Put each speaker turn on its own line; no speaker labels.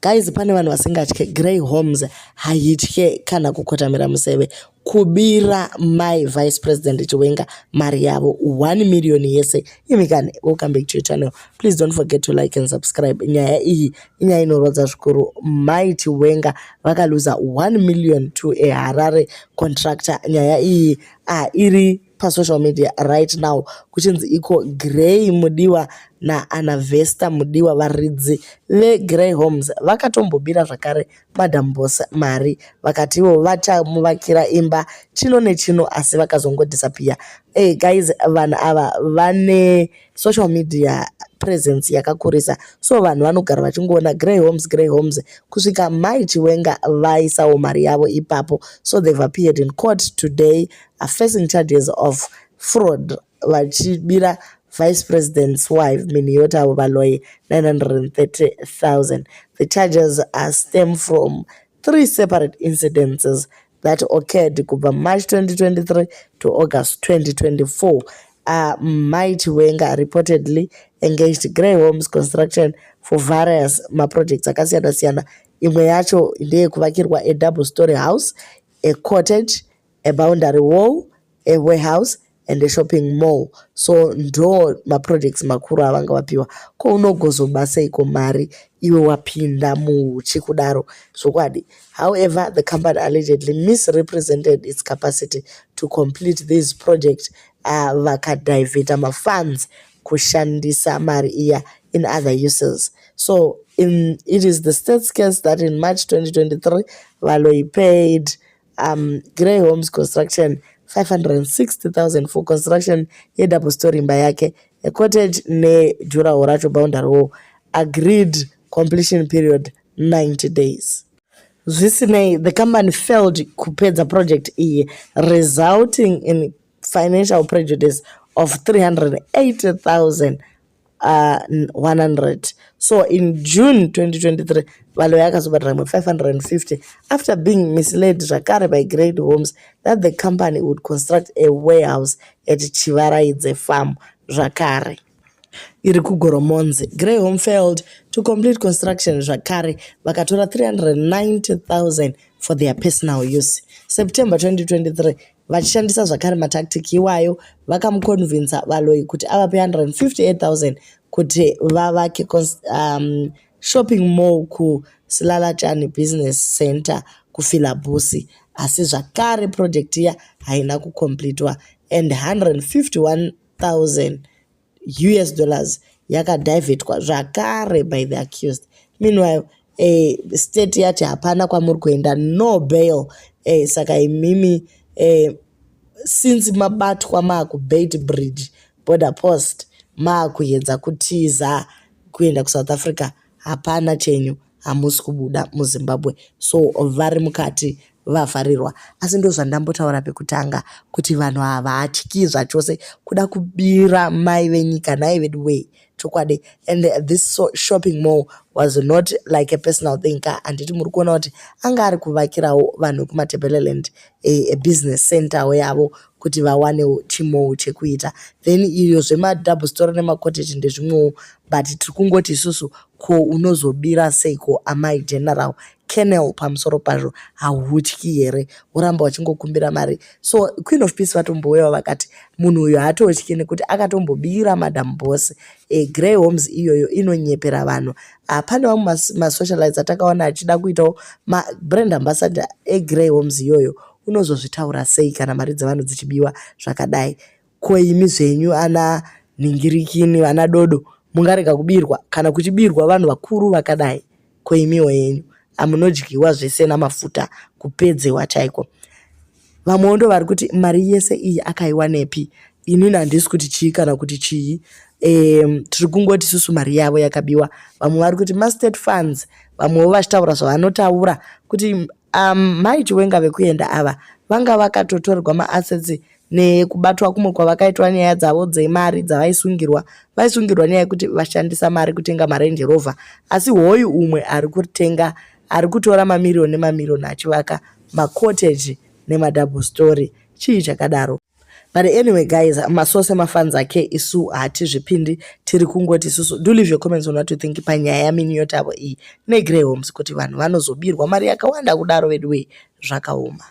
guys, pane vanhu vasingatye. Grey Homes haitye kana kukotamira museve kubira my vice president Chiwenga mari yavo 1 million yese. Imikane, welcome back to your channel. Please don't forget to like and subscribe. Nyaya iyi inyaya inorodza zvikuru. My Chiwenga vakaluza 1 million to a Harare contractor. Nyaya iyi iri social media right now kuchinzi iko Grey Mudiwa na Anavesta Mudiwa varidzi Grey Homes vakatombobira zvakare Madam Boss mari vakatiwo vachamuvakira imba chino nechino asi vakazongodisappear. Guys, vanhu ava vane social media presence yakakurisa, so vanhu vanogara vachingoona Grey Homes kusvika My Chiwenga vaisawo mari yavo ipapo. So they've appeared in court today, facing charges of fraud vachibira vice president's wife Miniyota Baloyi 930,000. The charges stem from 3 separate incidences that occurred kubva March 2023 to August 2024. My Chiwenga reportedly engaged Grey Homes Construction for various projects akasiyana-siyana. Imwe yacho ndeyekuvakirwa a double story house, a cottage, a boundary wall, a warehouse and a shopping mall. So ndo projects makuru avanga vapiwa. Ko unogozoba seiko mari iwe wapinda muchikudaro zvokwadi. However, the company allegedly misrepresented its capacity to complete this project. Vakadiveta funds kushandisa mari iya in other uses. So it is the state's case that in March 2023 Baloyi paid Grey Homes Construction 560,000 for construction ye double story imba yake, a cottage ne juraho racho boundary wall. Agreed completion period 90 days. Zvisinei, the company failed kupedza project iyi, resulting in financial prejudice of 380,100. So in June 2023, Baloyi akazobhadhara 550 after being misled zvakare by Grey Homes that the company would construct a warehouse at Chivaraidze farm zvakare. Iri kuGoromonzi, Grey Home failed to complete construction zvakare vakatora 390,000 for their personal use. September 2023, vachishandisa zvakare matactic iwayo vakamuconvinsa Baloyi kuti avape 158,000 kuti vavake shopping mall kuSilalachani Business Center kuFilabusi, asi zvakare project iya haina kukompletwa and 151,000 US dollars yakadivetwa zvakare by the accused. Meanwhile, state yati hapana kwamuri kuenda, no bail. Saka imimi since mabatwa maakubait bridge border post maakuedza kutiza kuenda kuSouth Africa, hapana chenyu, hamusi kubuda muZimbabwe. So vari mukati vavharirwa. Asi ndo zvandambotaura pekutanga kuti vanhu ava hatyi zvachose kuda kubira mai venyika nai vedu way chokwadi. And this shopping mall was not like a personal thing ka anditi muri kuona kuti anga ari kuvakirawo vanhu kumaTebeleland a business center yavo kuti vawanewo chimall chekuita. Then iyo zvemadouble story nemakottage ndezvimwewo, but tiri kungoti isusu ko unozobira seiko amai general Kennel pamusoro pazvo hautyi here, uramba wachingokumbira mari. So Queen of Peace vatombouyawo vakati munhu uyu hatotyi nekuti akatombobira Madam Boss. Grey Homes iyoyo inonyepera vanhu. Pane vamwe masocialites atakaona achida kuitawo brand ambassador Grey Homes iyoyo. Unozozvitaura sei kana mari dzevanhu dzichibiwa zvakadai? Ko imi zvenyu ana Ningirikini, vana Dodo, mungarega kubirwa kana kuchibirwa vanhu vakuru vakadai? Ko imiwo yenyu amunodyiwa zvese namafuta kupedzewa chaiko. Vamwe ndo vari kuti mari yese iyi akaiwanepi? Inini handisi kuti chii kana kuti chii. Tiri kungoti isusu mari yavo yakabiwa. Vamwe vari kuti mastate funds, vamwewo vachitaura zvavanotaura kuti My Chiwenga vekuenda ava vanga vakatotorerwa maassets nekubatwa kumwe kwavakaitwa nyaya dzavo dzemari dzavaisungirwa. Vaisungirwa nyaya yekuti vashandisa mari kutenga maRange Rover, asi hoyu umwe ari kutora mamirioni nemamirioni achivaka macottage nemadouble story. Chii chakadaro? But anyway guys, masource emafunds ake isu hatizvipindi, tiri kungoti isusu. Do leave your comments on what you think panyaya miniyotavo iyi negrey homes, kuti vanhu vanozobirwa mari yakawanda kudaro, wedu we zvakaoma.